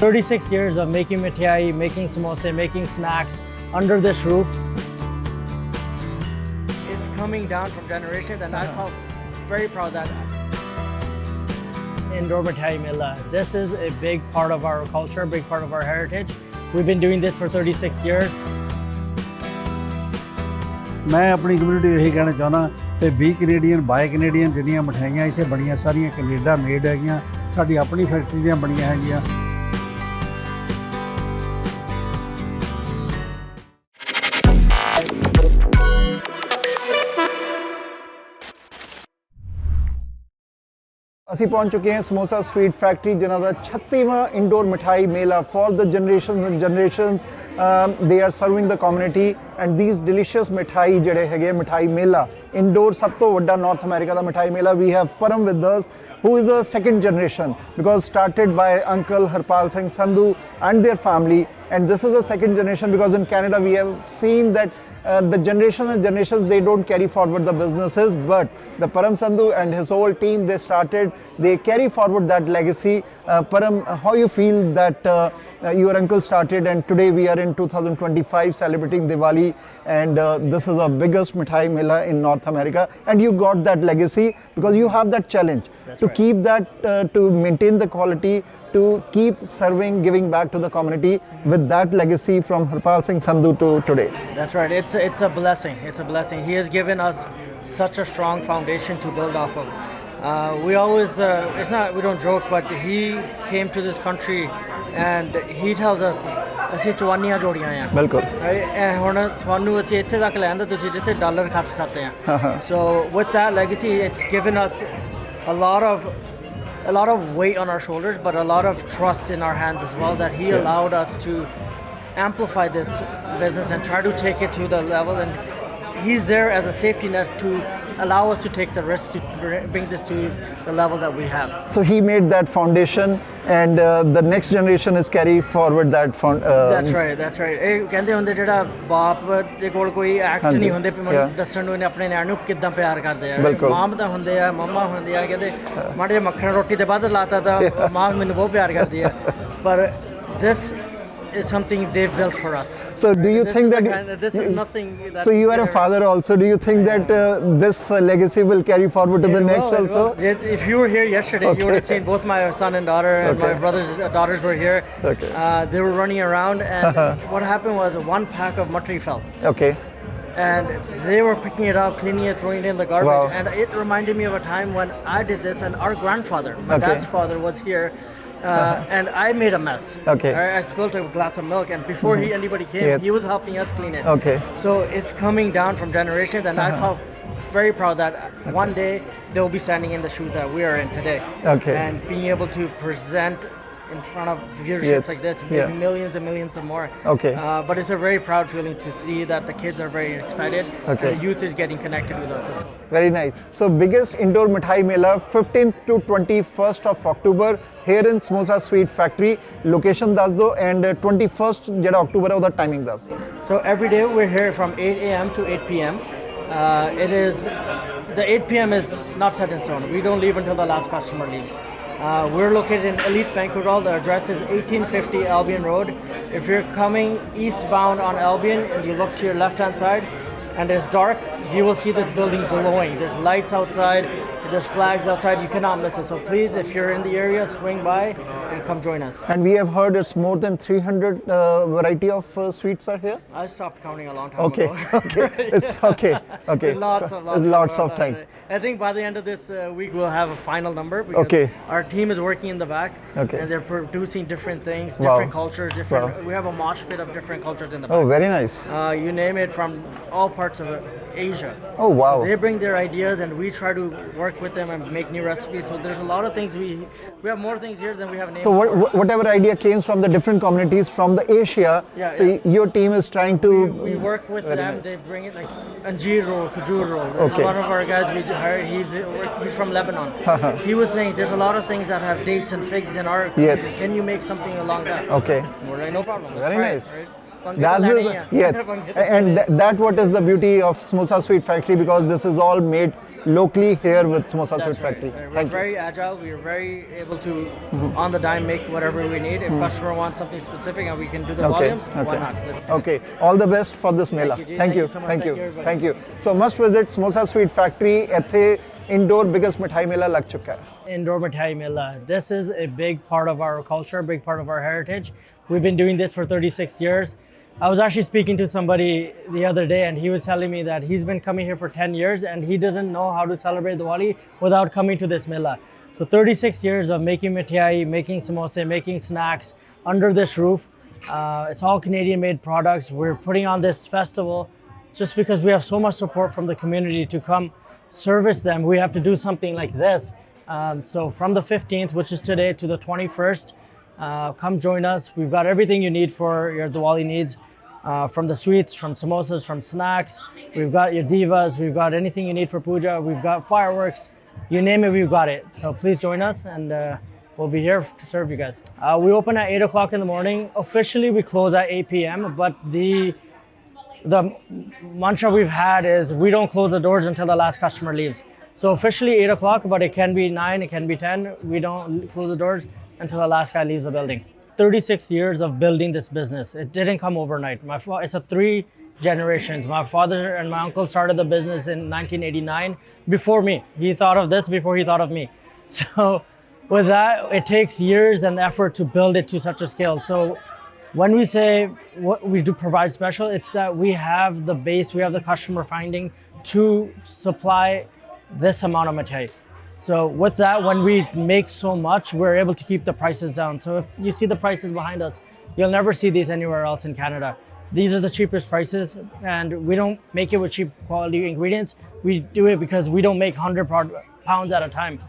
36 years of making mithai, making samosa, making snacks under this roof. It's coming down from generations, and I felt very proud that Indoor Mithai Mela. This is a big part of our culture, big part of our heritage. We've been doing this for 36 years. मैं अपनी community यही कहना चाहना कि B Canadian bye Canadian जिन्नियां मिठाइयां इत्थे बड़ियां सारियां कनेडा मेड हैगियां साडी अपनी फैक्ट्री दियां बड़ियां हैगियां ਅਸੀਂ ਪਹੁੰਚ ਚੁੱਕੇ ਹਾਂ ਸਮੋਸਾ ਸਵੀਟ ਫੈਕਟਰੀ ਜਿਨ੍ਹਾਂ ਦਾ 36ਵਾਂ ਇੰਡੋਰ ਮਿਠਾਈ ਮੇਲਾ for the generations and generations they are serving the community and these delicious ਮਿਠਾਈ ਜਿਹੜੇ ਹੈਗੇ ਮਿਠਾਈ ਮੇਲਾ ਇੰਡੋਰ ਸਭ ਤੋਂ ਵੱਡਾ ਨਾਰਥ ਅਮਰੀਕਾ ਦਾ ਮਿਠਾਈ ਮੇਲਾ we have Param with us who is a second generation because started by uncle Harpal Singh Sandhu and their family and this is the second generation because in Canada we have seen that the generation and generations they don't carry forward the businesses but the Param Sandhu and his whole team they carry forward that legacy. Param, how you feel that your uncle started and today we are in 2025 celebrating Diwali and this is the biggest mithai mela in North America and you got that legacy because you have that challenge. That's to right. Keep that to maintain the quality, to keep serving, giving back to the community with that legacy from Harpal Singh Sandhu to today. That's right. It's a blessing. It's a blessing. He has given us such a strong foundation to build off of. We always, it's not, we don't joke, but he came to this country and he tells us, ਅਸੀਂ ਚਵਾਨੀਆਂ ਜੋੜੀਆਂ ਆ ਬਿਲਕੁਲ ਹੁਣ ਤੁਹਾਨੂੰ ਅਸੀਂ ਇੱਥੇ ਤੱਕ ਲੈ ਆਂਦੇ ਤੁਸੀਂ ਜਿੱਥੇ ਡਾਲਰ ਖਰਚ ਸਕਦੇ ਆ so with that legacy it's given us a lot of weight on our shoulders but a lot of trust in our hands as well that he allowed us to amplify this business and try to take it to the level and he's there as a safety net to allow us to take the risk to bring this to the level that we have. So he made that foundation and the next generation is carry forward that That's right, that's right. ਇਹ ਕਹਿੰਦੇ ਹੁੰਦੇ ਜਿਹੜਾ ਬਾਪ ਦੇ ਕੋਲ ਕੋਈ act ਨਹੀਂ ਹੁੰਦੇ ਦੱਸਣ ਨੂੰ ਇਹਨੇ ਆਪਣੇ ਨਿਆਣੇ ਨੂੰ ਕਿੱਦਾਂ ਪਿਆਰ ਕਰਦੇ ਆ ਮਾਮ ਤਾਂ ਹੁੰਦੇ ਆ ਮੰਮਾ ਹੁੰਦੇ ਆ ਕਹਿੰਦੇ ਮਾੜੇ ਜਿਹਾ ਮੱਖਣ ਰੋਟੀ ਤੇ ਵੱਧ ਲਾਤਾ ਤਾਂ ਮਾਂ ਮੈਨੂੰ ਬਹੁਤ ਪਿਆਰ ਕਰਦੀ ਆ ਪਰ this is something they've built for us. So do you think that this is nothing that so you are a father also do you think that this legacy will carry forward to the next also? If you were here yesterday you would have seen both my son and daughter and my brother's daughters were here. They were running around and what happened was one pack of mutton fell. And they were picking it up, cleaning it, throwing it in the garbage and it reminded me of a time when I did this and our grandfather, my dad's father was here and I made a mess. I spilled a glass of milk and before anybody came he was helping us clean it. So it's coming down from generations and I felt very proud that one day they'll be standing in the shoes that we are in today and being able to present in front of viewerships like this, maybe millions and millions of more. But it's a very proud feeling to see that the kids are very excited and the youth is getting connected with us as well. Very nice. So biggest indoor mithai mela 15th to 21st of October here in Samosa Sweet Factory. Location ਦੱਸ ਦਿਓ and 21st ਜਿਹੜਾ October ਹੈ ਉਹਦਾ timing ਦੱਸ ਦਿਓ. So every day we're here from 8 a.m. to 8 p.m. It is the 8 p.m. is not set in stone. We don't leave until the last customer leaves. We're located in Elite Banquet Hall. The address is 1850 Albion Road. If you're coming eastbound on Albion and you look to your left-hand side and it's dark, you will see this building glowing. There's lights outside, there's flags outside. You cannot miss it. So please, if you're in the area, swing by and come join us. And we have heard it's more than 300 variety of sweets are here. I stopped counting a long time ago. It's okay. Lots of time. I think by the end of this week we'll have a final number because our team is working in the back and they're producing different things, different cultures, we have a mosh pit of different cultures in the back. Oh, very nice. You name it, from all parts of Asia. Oh wow. So they bring their ideas and we try to work with them and make new recipes. So there's a lot of things we have more things here than we have names. So whatever idea came from the different communities from the Asia, your team is trying to we work with them. Nice. They bring it like anjeer roll, khajur roll. One of our guys we hired, he's from Lebanon. He was saying there's a lot of things that have dates and figs in our community. Can you make something along that? We're like, no problem. Very nice. Yes, and that what is the beauty of Samosa Sweet Factory, because this is all made locally here with Samosa Sweet Factory. We're very agile. We are very able to on the dime make whatever we need. If customer wants something specific and we can do the volumes, why not? Okay, all the best for this Mela. Thank you. Thank you. So must visit Samosa Sweet Factory. Ethe indoor biggest Mithai Mela lag chukka hai. Indoor Mithai Mela. This is a big part of our culture, a big part of our heritage. We've been doing this for 36 years. I was actually speaking to somebody the other day and he was telling me that he's been coming here for 10 years and he doesn't know how to celebrate Diwali without coming to this Mela. So 36 years of making mithai, making samosa, making snacks under this roof. It's all Canadian made products. We're putting on this festival just because we have so much support from the community to come service them. We have to do something like this. So from the 15th, which is today, to the 21st, come join us. We've got everything you need for your Diwali needs, from the sweets, from samosas, from snacks. We've got your divas. We've got anything you need for puja. We've got fireworks. You name it, we've got it. So please join us and we'll be here to serve you guys. We open at 8 o'clock in the morning. Officially, we close at 8 p.m. But the mantra we've had is we don't close the doors until the last customer leaves. So officially 8 o'clock, but it can be 9, it can be 10. We don't close the doors until the last guy leaves the building. 36 years of building this business. It didn't come overnight. It's a 3 generations. My father and my uncle started the business in 1989 before me. He thought of this before he thought of me. So with that, it takes years and effort to build it to such a scale. So when we say what we do provide special, it's that we have the base, we have the customer finding to supply this amount of mithai. So with that, when we make so much, we're able to keep the prices down. So if you see the prices behind us, you'll never see these anywhere else in Canada. These are the cheapest prices, and we don't make it with cheap quality ingredients. We do it because we don't make 100 pounds at a time.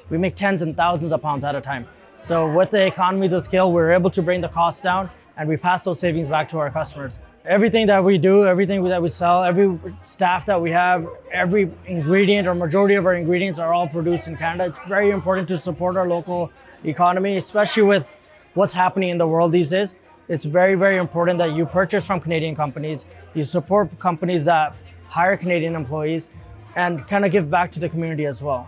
We make tens and thousands of pounds at a time. So with the economies of scale, we're able to bring the cost down and we pass those savings back to our customers. Everything that we do, everything that we sell, every staff that we have, every ingredient or majority of our ingredients are all produced in Canada. It's very important to support our local economy, especially with what's happening in the world these days. It's very, very important that you purchase from Canadian companies, you support companies that hire Canadian employees, and kind of give back to the community as well.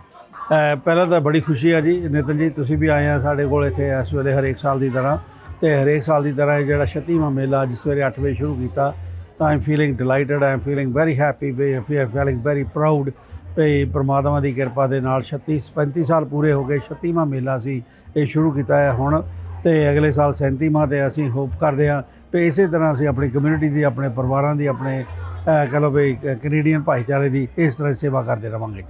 ਪਹਿਲਾਂ ਤਾਂ ਬੜੀ ਖੁਸ਼ੀ ਆ ਜੀ ਨਿਤਨ ਜੀ, ਤੁਸੀਂ ਵੀ ਆਏ ਆ ਸਾਡੇ ਕੋਲ ਇੱਥੇ ਇਸ ਵੇਲੇ ਹਰੇਕ ਸਾਲ ਦੀ ਤਰ੍ਹਾਂ, ਤੇ ਹਰੇਕ ਸਾਲ ਦੀ ਤਰ੍ਹਾਂ ਇਹ ਜਿਹੜਾ 36ਵਾਂ ਮੇਲਾ ਅੱਜ ਸਵੇਰੇ 8 ਵਜੇ ਸ਼ੁਰੂ ਕੀਤਾ, ਤਾਂ I am feeling delighted, I am feeling very happy, we are feeling very proud ਵੀ ਪਰਮਾਤਮਾ ਦੀ ਕਿਰਪਾ ਦੇ ਨਾਲ 35 ਸਾਲ ਪੂਰੇ ਹੋ ਗਏ। 36ਵਾਂ ਮੇਲਾ ਸੀ ਇਹ ਸ਼ੁਰੂ ਕੀਤਾ ਹੈ ਹੁਣ, ਤੇ ਅਗਲੇ ਸਾਲ 37ਵਾਂ, ਤੇ ਅਸੀਂ ਹੋਪ ਕਰਦੇ ਹਾਂ ਵੀ ਇਸੇ ਤਰ੍ਹਾਂ ਅਸੀਂ ਆਪਣੀ ਕਮਿਊਨਿਟੀ ਦੀ, ਆਪਣੇ ਪਰਿਵਾਰਾਂ ਦੀ, ਆਪਣੇ ਕਹ ਲਓ ਵੀ ਕੈਨੇਡੀਅਨ ਭਾਈਚਾਰੇ ਦੀ ਇਸ ਤਰ੍ਹਾਂ ਸੇਵਾ ਕਰਦੇ ਰਵਾਂਗੇ ਜੀ।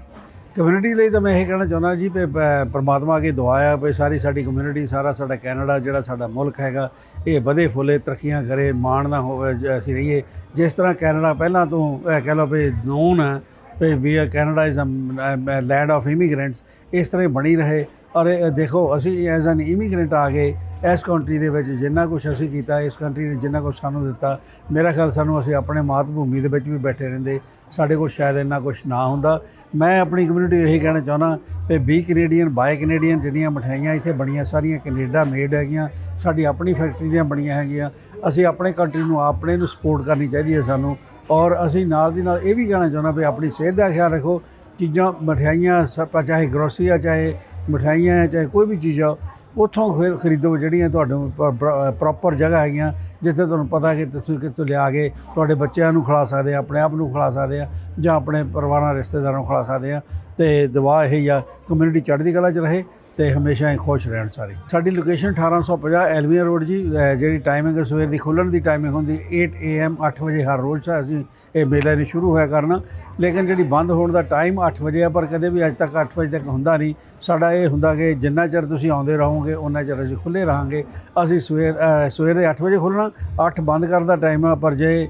ਕਮਿਊਨਿਟੀ ਲਈ ਤਾਂ ਮੈਂ ਇਹ ਕਹਿਣਾ ਚਾਹੁੰਦਾ ਜੀ ਵੀ ਪਰਮਾਤਮਾ ਅੱਗੇ ਦੁਆ ਆ ਵੀ ਸਾਰੀ ਸਾਡੀ ਕਮਿਊਨਿਟੀ, ਸਾਰਾ ਸਾਡਾ ਕੈਨੇਡਾ ਜਿਹੜਾ ਸਾਡਾ ਮੁਲਕ ਹੈਗਾ, ਇਹ ਵਧੇ ਫੁੱਲੇ, ਤਰੱਕੀਆਂ ਕਰੇ, ਮਾਣ ਨਾ ਹੋਵੇ, ਅਸੀਂ ਰਹੀਏ ਜਿਸ ਤਰ੍ਹਾਂ ਕੈਨੇਡਾ ਪਹਿਲਾਂ ਤੋਂ ਕਹਿ ਲਓ ਵੀ ਨੋਨ ਹੈ ਵੀ ਵੀ Canada is a land of immigrants, ਇਸ ਤਰ੍ਹਾਂ ਹੀ ਬਣੀ ਰਹੇ। ਔਰ ਦੇਖੋ ਅਸੀਂ ਐਜ਼ ਐਨ ਇਮੀਗ੍ਰੈਂਟ ਆ ਗਏ ਇਸ ਕੰਟਰੀ ਦੇ ਵਿੱਚ, ਜਿੰਨਾ ਕੁਛ ਅਸੀਂ ਕੀਤਾ, ਇਸ ਕੰਟਰੀ ਨੇ ਜਿੰਨਾ ਕੁਛ ਸਾਨੂੰ ਦਿੱਤਾ, ਮੇਰਾ ਖਿਆਲ ਸਾਨੂੰ ਅਸੀਂ ਆਪਣੇ ਮਾਤ ਭੂਮੀ ਦੇ ਵਿੱਚ ਵੀ ਬੈਠੇ ਰਹਿੰਦੇ, ਸਾਡੇ ਕੋਲ ਸ਼ਾਇਦ ਇੰਨਾ ਕੁਛ ਨਾ ਹੁੰਦਾ। ਮੈਂ ਆਪਣੀ ਕਮਿਊਨਿਟੀ ਇਹੀ ਕਹਿਣਾ ਚਾਹੁੰਦਾ ਵੀ ਬੀ ਕੈਨੇਡੀਅਨ ਬਾਏ ਕੈਨੇਡੀਅਨ, ਜਿਹੜੀਆਂ ਮਠਿਆਈਆਂ ਇੱਥੇ ਬਣੀਆਂ ਸਾਰੀਆਂ ਕੈਨੇਡਾ ਮੇਡ ਹੈਗੀਆਂ, ਸਾਡੀ ਆਪਣੀ ਫੈਕਟਰੀ ਦੀਆਂ ਬਣੀਆਂ ਹੈਗੀਆਂ। ਅਸੀਂ ਆਪਣੇ ਕੰਟਰੀ ਨੂੰ, ਆਪਣੇ ਨੂੰ ਸਪੋਰਟ ਕਰਨੀ ਚਾਹੀਦੀ ਹੈ ਸਾਨੂੰ। ਔਰ ਅਸੀਂ ਨਾਲ ਦੀ ਨਾਲ ਇਹ ਵੀ ਕਹਿਣਾ ਚਾਹੁੰਦਾ ਵੀ ਆਪਣੀ ਸਿਹਤ ਦਾ ਖਿਆਲ ਰੱਖੋ। ਚੀਜ਼ਾਂ ਮਠਿਆਈਆਂ ਚਾਹੇ ਗਰੋਸਰੀ ਆ, ਚਾਹੇ ਮਠਿਆਈਆਂ ਆ, ਚਾਹੇ ਕੋਈ ਵੀ ਚੀਜ਼ ਆ, ਉੱਥੋਂ ਖਰੀਦੋ ਜਿਹੜੀਆਂ ਤੁਹਾਨੂੰ ਪ੍ਰੋਪਰ ਜਗ੍ਹਾ ਹੈਗੀਆਂ ਜਿੱਥੇ ਤੁਹਾਨੂੰ ਪਤਾ ਕਿ ਤੁਸੀਂ ਕਿੱਥੋਂ ਲਿਆ ਕੇ ਤੁਹਾਡੇ ਬੱਚਿਆਂ ਨੂੰ ਖਿਲਾ ਸਕਦੇ ਆ, ਆਪਣੇ ਆਪ ਨੂੰ ਖਿਲਾ ਸਕਦੇ ਆ, ਜਾਂ ਆਪਣੇ ਪਰਿਵਾਰਾਂ ਰਿਸ਼ਤੇਦਾਰਾਂ ਨੂੰ ਖਿਲਾ ਸਕਦੇ ਆ। ਅਤੇ ਦੁਆ ਇਹੀ ਆ ਕਮਿਊਨਿਟੀ ਚੜ੍ਹਦੀ ਕਲਾ 'ਚ ਰਹੇ ਅਤੇ ਹਮੇਸ਼ਾ ਹੀ ਖੁਸ਼ ਰਹਿਣ ਸਾਰੇ। ਸਾਡੀ ਲੋਕੇਸ਼ਨ 1850 ਐਲਵੀਆ ਰੋਡ ਜੀ। ਜਿਹੜੀ ਟਾਈਮਿੰਗ ਸਵੇਰ ਦੀ ਖੁੱਲ੍ਹਣ ਦੀ ਟਾਈਮਿੰਗ ਹੁੰਦੀ 8 AM 8 ਵਜੇ ਹਰ ਰੋਜ਼ ਅਸੀਂ ਇਹ ਮੇਲਾ ਨਹੀਂ ਸ਼ੁਰੂ ਹੋਇਆ ਕਰਨਾ, ਲੇਕਿਨ ਜਿਹੜੀ ਬੰਦ ਹੋਣ ਦਾ ਟਾਈਮ 8 ਵਜੇ ਆ, ਪਰ ਕਦੇ ਵੀ ਅੱਜ ਤੱਕ 8 ਵਜੇ ਤੱਕ ਹੁੰਦਾ ਨਹੀਂ। ਸਾਡਾ ਇਹ ਹੁੰਦਾ ਕਿ ਜਿੰਨਾ ਚਿਰ ਤੁਸੀਂ ਆਉਂਦੇ ਰਹੋਗੇ ਉਨਾ ਚਿਰ ਅਸੀਂ ਖੁੱਲ੍ਹੇ ਰਹਾਂਗੇ। ਅਸੀਂ ਸਵੇਰ ਦੇ 8 ਵਜੇ ਖੁੱਲ੍ਹਣਾ, 8 ਬੰਦ ਕਰਨ ਦਾ ਟਾਈਮ ਆ, ਪਰ ਜੇ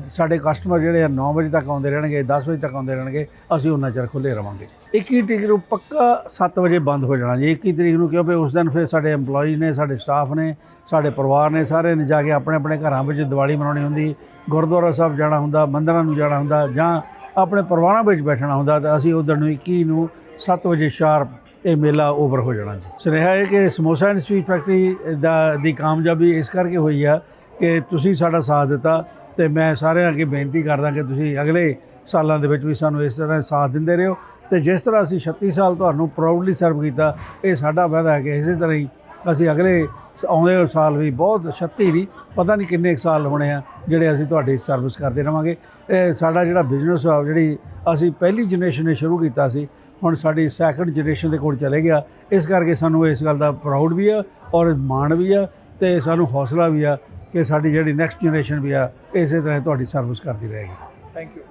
ਸਾਡੇ ਕਸਟਮਰ ਜਿਹੜੇ ਆ 9 ਵਜੇ ਤੱਕ ਆਉਂਦੇ ਰਹਿਣਗੇ, 10 ਵਜੇ ਤੱਕ ਆਉਂਦੇ ਰਹਿਣਗੇ, ਅਸੀਂ ਉਨਾ ਚਿਰ ਖੁੱਲ੍ਹੇ ਰਵਾਂਗੇ। 21 ਤਰੀਕ ਨੂੰ ਪੱਕਾ 7 ਵਜੇ ਬੰਦ ਹੋ ਜਾਣਾ ਜੀ। 21 ਤਰੀਕ ਨੂੰ, ਕਿਉਂਕਿ ਉਸ ਦਿਨ ਫਿਰ ਸਾਡੇ EMPLOYEES ਨੇ, ਸਾਡੇ ਸਟਾਫ ਨੇ, ਸਾਡੇ ਪਰਿਵਾਰ ਨੇ, ਸਾਰਿਆਂ ਨੇ ਜਾ ਕੇ ਆਪਣੇ ਆਪਣੇ ਘਰਾਂ ਵਿੱਚ ਦੀਵਾਲੀ ਮਨਾਉਣੀ ਹੁੰਦੀ, ਗੁਰਦੁਆਰਾ ਸਾਹਿਬ ਜਾਣਾ ਹੁੰਦਾ, ਮੰਦਿਰਾਂ ਨੂੰ ਜਾਣਾ ਹੁੰਦਾ, ਜਾਂ ਆਪਣੇ ਪਰਿਵਾਰਾਂ ਵਿੱਚ ਬੈਠਣਾ ਹੁੰਦਾ। ਤਾਂ ਅਸੀਂ ਉਧਰ ਨੂੰ 21 ਨੂੰ 7 ਵਜੇ ਸ਼ਾਰਪ ਇਹ ਮੇਲਾ ਓਵਰ ਹੋ ਜਾਣਾ ਜੀ। ਸੁਨੇਹਾ ਹੈ ਕਿ ਸਮੋਸਾ ਐਂਡ ਸਵੀਟ ਫੈਕਟਰੀ ਦੀ ਕਾਮਯਾਬੀ ਇਸ ਕਰਕੇ ਹੋਈ ਆ ਕਿ ਤੁਸੀਂ ਸਾਡਾ ਸਾਥ ਦਿੱਤਾ, ਤੇ ਮੈਂ ਸਾਰਿਆਂ ਅੱਗੇ ਬੇਨਤੀ ਕਰਦਾ ਕਿ ਤੁਸੀਂ ਅਗਲੇ ਸਾਲਾਂ ਦੇ ਵਿੱਚ ਵੀ ਸਾਨੂੰ ਇਸ ਤਰ੍ਹਾਂ ਸਾਥ ਦਿੰਦੇ ਰਹੋ। ਤੇ ਜਿਸ ਤਰ੍ਹਾਂ ਅਸੀਂ 36 ਸਾਲ ਤੁਹਾਨੂੰ ਪ੍ਰਾਊਡਲੀ ਸਰਵ ਕੀਤਾ, ਇਹ ਸਾਡਾ ਵਾਅਦਾ ਹੈ ਕਿ ਇਸੇ ਤਰ੍ਹਾਂ ਹੀ ਅਸੀਂ ਅਗਲੇ ਆਉਂਦੇ ਸਾਲ ਵੀ ਬਹੁਤ 36 ਨਹੀਂ ਪਤਾ ਨਹੀਂ ਕਿੰਨੇ ਸਾਲ ਹੋਣੇ ਆ ਜਿਹੜੇ ਅਸੀਂ ਤੁਹਾਡੀ ਸਰਵਿਸ ਕਰਦੇ ਰਹਾਂਗੇ। ਇਹ ਸਾਡਾ ਜਿਹੜਾ ਬਿਜ਼ਨਸ ਆ, ਜਿਹੜੀ ਅਸੀਂ ਪਹਿਲੀ ਜਨਰੇਸ਼ਨ ਨੇ ਸ਼ੁਰੂ ਕੀਤਾ ਸੀ, ਹੁਣ ਸਾਡੀ ਸੈਕੰਡ ਜਨਰੇਸ਼ਨ ਦੇ ਕੋਲ ਚਲੇ ਗਿਆ। ਇਸ ਕਰਕੇ ਸਾਨੂੰ ਇਸ ਗੱਲ ਦਾ ਪ੍ਰਾਊਡ ਵੀ ਆ ਔਰ ਮਾਣ ਵੀ ਆ, ਤੇ ਸਾਨੂੰ ਹੌਸਲਾ ਵੀ ਆ ਕਿ ਸਾਡੀ ਜਿਹੜੀ ਨੈਕਸਟ ਜਨਰੇਸ਼ਨ ਵੀ ਆ ਇਸੇ ਤਰ੍ਹਾਂ ਤੁਹਾਡੀ ਸਰਵਿਸ ਕਰਦੀ ਰਹੇਗੀ। Thank you.